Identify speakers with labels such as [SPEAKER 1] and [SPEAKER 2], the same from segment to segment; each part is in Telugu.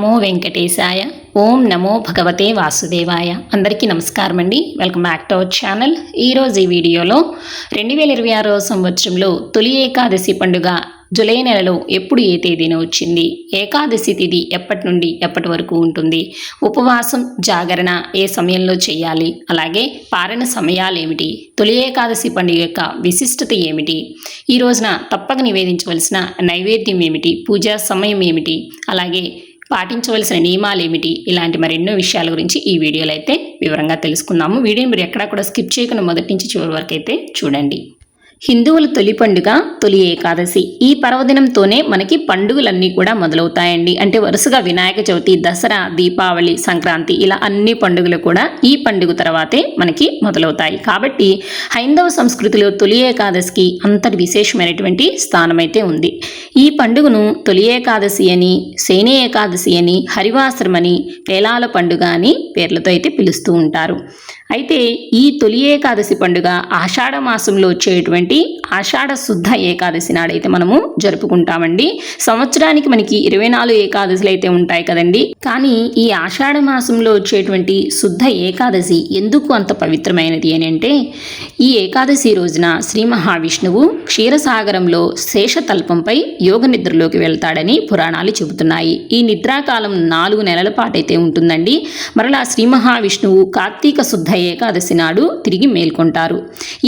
[SPEAKER 1] నమో వెంకటేశాయ. ఓం నమో భగవతే వాసుదేవాయ. అందరికీ నమస్కారం అండి. Welcome back to our channel. ఈరోజు ఈ వీడియోలో 2026 సంవత్సరంలో తొలి ఏకాదశి పండుగ జూలై నెలలో ఎప్పుడు ఏ తేదీన వచ్చింది, ఏకాదశి తిథి ఎప్పటి నుండి ఎప్పటి వరకు ఉంటుంది, ఉపవాసం జాగరణ ఏ సమయంలో చేయాలి, అలాగే పారణ సమయాలు ఏమిటి, తొలి ఏకాదశి పండుగ యొక్క విశిష్టత ఏమిటి, ఈ రోజున తప్పక నివేదించవలసిన నైవేద్యం ఏమిటి, పూజా సమయం ఏమిటి, అలాగే పాటించవలసిన నియమాలు ఏమిటి, ఇలాంటి మరెన్నో విషయాల గురించి ఈ వీడియోలో అయితే వివరంగా తెలుసుకుందాము. వీడియోని మీరు ఎక్కడా కూడా స్కిప్ చేయకుండా మొదటి నుంచి చివరి వరకు అయితే చూడండి. హిందువుల తొలి పండుగ తొలి ఏకాదశి. ఈ పర్వదినంతోనే మనకి పండుగలన్నీ కూడా మొదలవుతాయండి. అంటే వరుసగా వినాయక చవితి, దసరా, దీపావళి, సంక్రాంతి ఇలా అన్ని పండుగలు కూడా ఈ పండుగ తర్వాతే మనకి మొదలవుతాయి. కాబట్టి హైందవ సంస్కృతిలో తొలి ఏకాదశికి అంతటి విశేషమైనటువంటి స్థానం అయితే ఉంది. ఈ పండుగను తొలి ఏకాదశి అని, శయని ఏకాదశి అని, హరివాసరం అని, పేలాల పండుగ అని పేర్లతో అయితే పిలుస్తూ ఉంటారు. అయితే ఈ తొలి ఏకాదశి పండుగ ఆషాఢ మాసంలో వచ్చేటువంటి ఆషాఢ శుద్ధ ఏకాదశి నాడైతే మనము జరుపుకుంటామండి. సంవత్సరానికి మనకి 24 ఏకాదశులు అయితే ఉంటాయి కదండి. కానీ ఈ ఆషాఢ మాసంలో వచ్చేటువంటి శుద్ధ ఏకాదశి ఎందుకు అంత పవిత్రమైనది అని అంటే, ఈ ఏకాదశి రోజున శ్రీ మహావిష్ణువు క్షీరసాగరంలో శేషతల్పంపై యోగ నిద్రలోకి వెళ్తాడని పురాణాలు చెబుతున్నాయి. ఈ నిద్రాకాలం 4 నెలల పాటైతే ఉంటుందండి. మరలా శ్రీ మహావిష్ణువు కార్తీక శుద్ధ ఏకాదశి నాడు తిరిగి మేల్కొంటారు.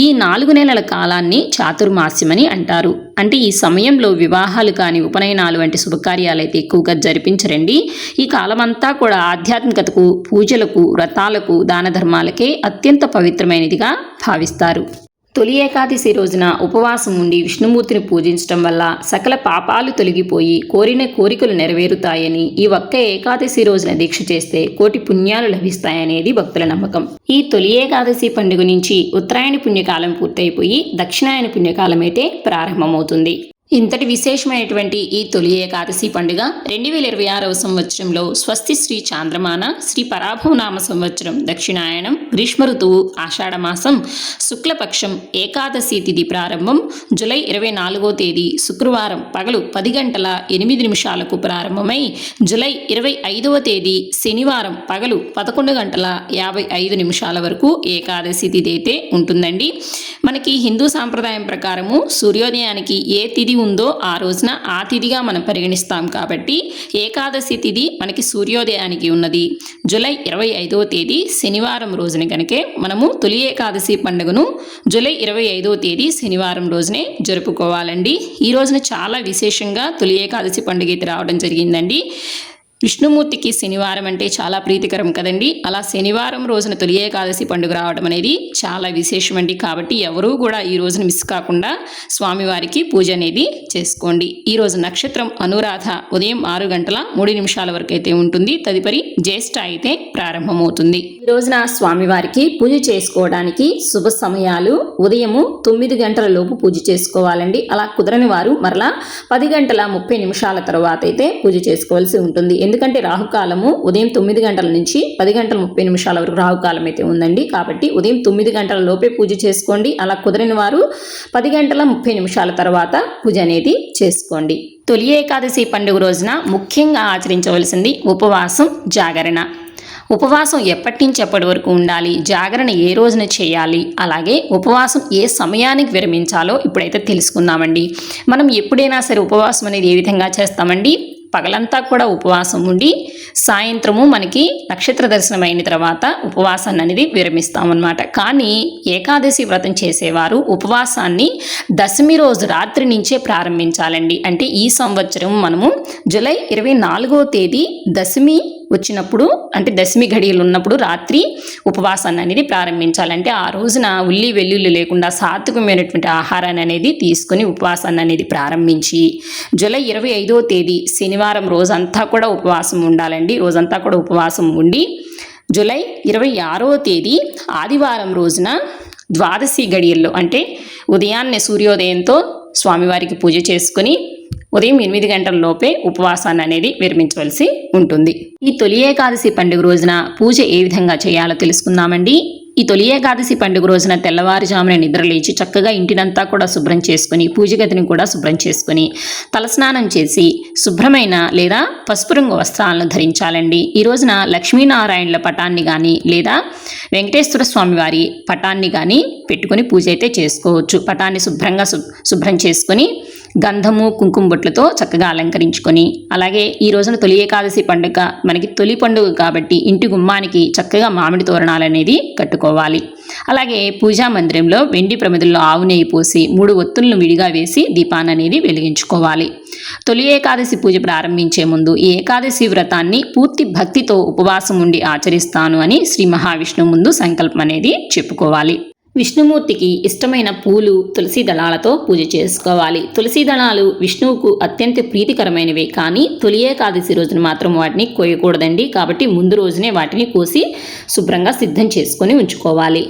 [SPEAKER 1] ఈ 4 నెలల కాలాన్ని చాతుర్మాస్యమని అంటారు. అంటే ఈ సమయంలో వివాహాలు కానీ, ఉపనయనాలు వంటి శుభకార్యాలు అయితే ఎక్కువగా జరిపించరండి. ఈ కాలమంతా కూడా ఆధ్యాత్మికతకు, పూజలకు, వ్రతాలకు, దాన ధర్మాలకే అత్యంత పవిత్రమైనదిగా భావిస్తారు. తొలి ఏకాదశి రోజున ఉపవాసం ఉండి విష్ణుమూర్తిని పూజించడం వల్ల సకల పాపాలు తొలగిపోయి కోరిన కోరికలు నెరవేరుతాయని, ఈ ఒక్క ఏకాదశి రోజున దీక్ష చేస్తే కోటి పుణ్యాలు లభిస్తాయనేది భక్తుల నమ్మకం. ఈ తొలి ఏకాదశి పండుగ నుంచి ఉత్తరాయణ పుణ్యకాలం పూర్తయిపోయి దక్షిణాయన పుణ్యకాలం అయితే ప్రారంభమవుతుంది. ఇంతటి విశేషమైనటువంటి ఈ తొలి ఏకాదశి పండుగ 2026 సంవత్సరంలో స్వస్తి శ్రీ చాంద్రమాన శ్రీ పరాభవనామ సంవత్సరం దక్షిణాయనం, గ్రీష్మ ఋతువు ఆషాఢమాసం, శుక్లపక్షం ఏకాదశి తిథి ప్రారంభం జూలై 24వ తేదీ శుక్రవారం పగలు 10:08 ప్రారంభమై జూలై 25వ తేదీ శనివారం పగలు 11:55 వరకు ఏకాదశి తిథి అయితే ఉంటుందండి. మనకి హిందూ సాంప్రదాయం ప్రకారము సూర్యోదయానికి ఏ తిథి ఉందో ఆ రోజున ఆ తిథిగా మనం పరిగణిస్తాం. కాబట్టి ఏకాదశి తిథి మనకి సూర్యోదయానికి ఉన్నది జూలై 25వ తేదీ శనివారం రోజున కనుకే మనము తొలి ఏకాదశి పండుగను జూలై 25వ తేదీ శనివారం రోజునే జరుపుకోవాలండి. ఈ రోజున చాలా విశేషంగా తొలి ఏకాదశి పండుగ అయితే రావడం జరిగిందండి. విష్ణుమూర్తికి శనివారం అంటే చాలా ప్రీతికరం కదండి. అలా శనివారం రోజున తొలి ఏకాదశి పండుగ రావడం అనేది చాలా విశేషం అండి. కాబట్టి ఎవరూ కూడా ఈ రోజున మిస్ కాకుండా స్వామివారికి పూజ అనేది చేసుకోండి. ఈ రోజు నక్షత్రం అనురాధ ఉదయం 6:03 వరకు అయితే ఉంటుంది. తదుపరి జ్యేష్ఠ అయితే ప్రారంభమవుతుంది. ఈ రోజున స్వామివారికి పూజ చేసుకోవడానికి శుభ సమయాలు ఉదయము 9 గంటల లోపు పూజ చేసుకోవాలండి. అలా కుదరని వారు మరలా 10:30 తర్వాత అయితే పూజ చేసుకోవాల్సి ఉంటుంది. ఎందుకంటే రాహుకాలము ఉదయం 9 గంటల నుంచి 10:30 వరకు రాహుకాలం అయితే ఉందండి. కాబట్టి ఉదయం 9 గంటల లోపే పూజ చేసుకోండి. అలా కుదరని వారు 10:30 తర్వాత పూజ అనేది చేసుకోండి. తొలి ఏకాదశి పండుగ రోజున ముఖ్యంగా ఆచరించవలసింది ఉపవాసం, జాగరణ. ఉపవాసం ఎప్పటి నుంచి ఎప్పటి వరకు ఉండాలి, జాగరణ ఏ రోజున చేయాలి, అలాగే ఉపవాసం ఏ సమయానికి విరమించాలో ఇప్పుడైతే తెలుసుకుందామండి. మనం ఎప్పుడైనా సరే ఉపవాసం అనేది ఏ విధంగా చేస్తామండి, పగలంతా కూడా ఉపవాసం ఉండి సాయంత్రము మనకి నక్షత్ర దర్శనం అయిన తర్వాత ఉపవాసాన్ని అనేది విరమిస్తామన్నమాట. కానీ ఏకాదశి వ్రతం చేసేవారు ఉపవాసాన్ని దశమి రోజు రాత్రి నుంచే ప్రారంభించాలండి. అంటే ఈ సంవత్సరం మనము జూలై 24వ తేదీ దశమి వచ్చినప్పుడు, అంటే దశమి ఘడియలు ఉన్నప్పుడు రాత్రి ఉపవాసాన్ని అనేది ప్రారంభించాలంటే ఆ రోజున ఉల్లి వెల్లుల్లి లేకుండా సాత్వికమైనటువంటి ఆహారాన్ని అనేది తీసుకుని ఉపవాసాన్ని అనేది ప్రారంభించి జూలై 25వ తేదీ శనివారం రోజంతా కూడా ఉపవాసం ఉండాలండి. రోజంతా కూడా ఉపవాసం ఉండి జూలై 26వ తేదీ ఆదివారం రోజున ద్వాదశి ఘడియల్లో, అంటే ఉదయాన్నే సూర్యోదయంతో స్వామివారికి పూజ చేసుకుని ఉదయం 8 గంటల లోపే ఉపవాసాన్ని అనేది విరమించవలసి ఉంటుంది. ఈ తొలి ఏకాదశి పండుగ రోజున పూజ ఏ విధంగా చేయాలో తెలుసుకుందామండి. ఈ తొలి ఏకాదశి పండుగ రోజున తెల్లవారుజామున నిద్రలేచి చక్కగా ఇంటినంతా కూడా శుభ్రం చేసుకుని పూజ గదిని కూడా శుభ్రం చేసుకుని తలస్నానం చేసి శుభ్రమైన లేదా పసుపు రంగు వస్త్రాలను ధరించాలండి. ఈ రోజున లక్ష్మీనారాయణుల పటాన్ని కానీ లేదా వెంకటేశ్వర స్వామి వారి పటాన్ని కానీ పెట్టుకొని పూజ అయితే చేసుకోవచ్చు. పటాన్ని శుభ్రంగా శుభ్రం చేసుకొని గంధము కుంకుమ బొట్లతో చక్కగా అలంకరించుకొని, అలాగే ఈ రోజున తొలి ఏకాదశి పండుగ మనకి తొలి పండుగ కాబట్టి ఇంటి గుమ్మానికి చక్కగా మామిడి తోరణాలు అనేది కట్టుకోవాలి. అలాగే పూజా మందిరంలో వెండి ప్రమిదల్లో ఆవు నెయ్యి పోసి 3 ఒత్తులను విడిగా వేసి దీపాన్ని అనేది వెలిగించుకోవాలి. తొలి ఏకాదశి పూజ ప్రారంభించే ముందు ఈ ఏకాదశి వ్రతాన్ని పూర్తి భక్తితో ఉపవాసం ఉండి ఆచరిస్తాను అని శ్రీ మహావిష్ణువు ముందు సంకల్పం అనేది చెప్పుకోవాలి. విష్ణుమూర్తికి ఇష్టమైన పూలు తులసి దళాలతో పూజ చేసుకోవాలి. తులసి దళాలు విష్ణువుకు అత్యంత ప్రీతికరమైనవి, కానీ తొలి ఏకాదశి రోజున మాత్రం వాటిని కోయకూడదండి. కాబట్టి ముందు రోజునే వాటిని కోసి శుభ్రంగా సిద్ధం చేసుకొని ఉంచుకోవాలి.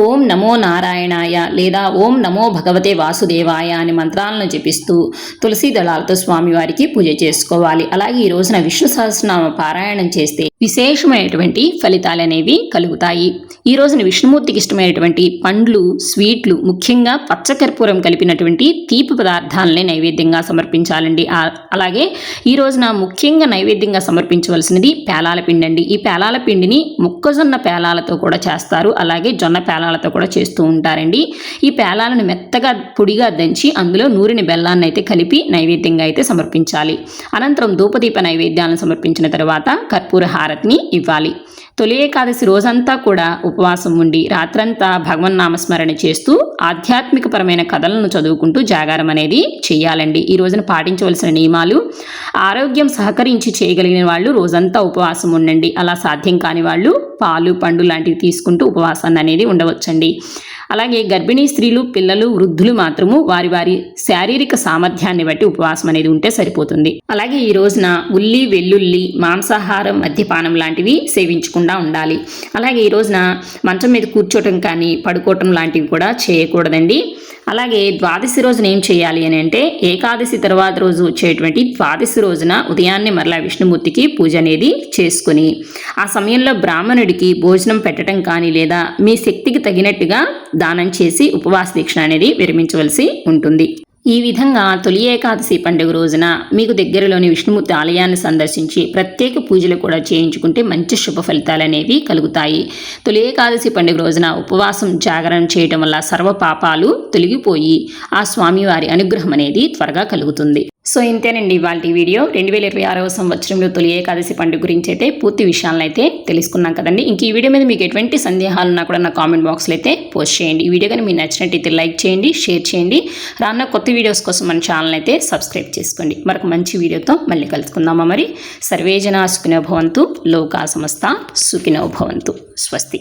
[SPEAKER 1] ఓం నమో నారాయణాయ లేదా ఓం నమో భగవతే వాసుదేవాయ అనే మంత్రాలను జపిస్తూ తులసి దళాలతో స్వామివారికి పూజ చేసుకోవాలి. అలాగే ఈ రోజున విష్ణు సహస్రనామ పారాయణం చేస్తే విశేషమైనటువంటి ఫలితాలు అనేవి కలుగుతాయి. ఈ రోజున విష్ణుమూర్తికి ఇష్టమైనటువంటి పండ్లు, స్వీట్లు, ముఖ్యంగా పచ్చకర్పూరం కలిపినటువంటి తీపి పదార్థాలని నైవేద్యంగా సమర్పించాలండి. అలాగే ఈ రోజున ముఖ్యంగా నైవేద్యంగా సమర్పించవలసినది పేలాల పిండి అండి. ఈ పేలాల పిండిని మొక్కజొన్న పేలాలతో కూడా చేస్తారు, అలాగే జొన్న పేలాలతో కూడా చేస్తూ ఉంటారండి. ఈ పేలాలను మెత్తగా పొడిగా దంచి అందులో నూరిన బెల్లాన్ని అయితే కలిపి నైవేద్యంగా అయితే సమర్పించాలి. అనంతరం ధూపదీప నైవేద్యాలను సమర్పించిన తర్వాత కర్పూర హారతిని ఇవ్వాలి. తొలి ఏకాదశి రోజంతా కూడా ఉపవాసం ఉండి రాత్రంతా భగవన్నామస్మరణ చేస్తూ ఆధ్యాత్మికపరమైన కథలను చదువుకుంటూ జాగారం అనేది చేయాలండి. ఈ రోజున పాటించవలసిన నియమాలు: ఆరోగ్యం సహకరించి చేయగలిగిన వాళ్ళు రోజంతా ఉపవాసం ఉండండి. అలా సాధ్యం కాని వాళ్ళు పాలు, పండు లాంటివి తీసుకుంటూ ఉపవాసాన్ని అనేది ఉండవచ్చండి. అలాగే గర్భిణీ స్త్రీలు, పిల్లలు, వృద్ధులు మాత్రము వారి వారి శారీరక సామర్థ్యాన్ని బట్టి ఉపవాసం అనేది ఉంటే సరిపోతుంది. అలాగే ఈ రోజున ఉల్లి, వెల్లుల్లి, మాంసాహారం, మద్యపానం లాంటివి సేవించకుండా ఉండాలి. అలాగే ఈ రోజున మంచం మీద కూర్చోవటం కానీ పడుకోవటం లాంటివి కూడా చేయకూడదండి. అలాగే ద్వాదశి రోజున ఏం చేయాలి అని అంటే, ఏకాదశి తర్వాత రోజు వచ్చేటువంటి ద్వాదశి రోజున ఉదయాన్నే మరలా విష్ణుమూర్తికి పూజ అనేది చేసుకుని ఆ సమయంలో బ్రాహ్మణుడికి భోజనం పెట్టడం కానీ లేదా మీ శక్తికి తగినట్టుగా దానం చేసి ఉపవాస దీక్ష అనేది విరమించవలసి ఉంటుంది. ఈ విధంగా తొలి ఏకాదశి పండుగ రోజున మీకు దగ్గరలోని విష్ణుమూర్తి ఆలయాన్ని సందర్శించి ప్రత్యేక పూజలు కూడా చేయించుకుంటే మంచి శుభ ఫలితాలు అనేవి కలుగుతాయి. తొలి ఏకాదశి పండుగ రోజున ఉపవాసం జాగరణ చేయడం వల్ల సర్వ పాపాలు తొలగిపోయి ఆ స్వామివారి అనుగ్రహం అనేది త్వరగా కలుగుతుంది. సో ఇంతేనండి ఇవాళ వీడియో. 2026వ సంవత్సరంలో తొలి ఏకాదశి పండుగ గురించి అయితే పూర్తి విషయాలను అయితే తెలుసుకున్నాం కదండి. ఇంక ఈ వీడియో మీద మీకు ఎటువంటి సందేహాలు ఉన్నా కూడా నా కామెంట్ బాక్స్లో అయితే పోస్ట్ చేయండి. ఈ వీడియో కానీ మీకు నచ్చినట్టయితే లైక్ చేయండి, షేర్ చేయండి. రానున్న కొత్త వీడియోస్ కోసం మన ఛానల్ అయితే సబ్స్క్రైబ్ చేసుకోండి. మరొక మంచి వీడియోతో మళ్ళీ కలుసుకుందామా మరి. సర్వేజన సుఖినో భవంతు, లోకా సమస్త సుఖినో భవంతు. స్వస్తి.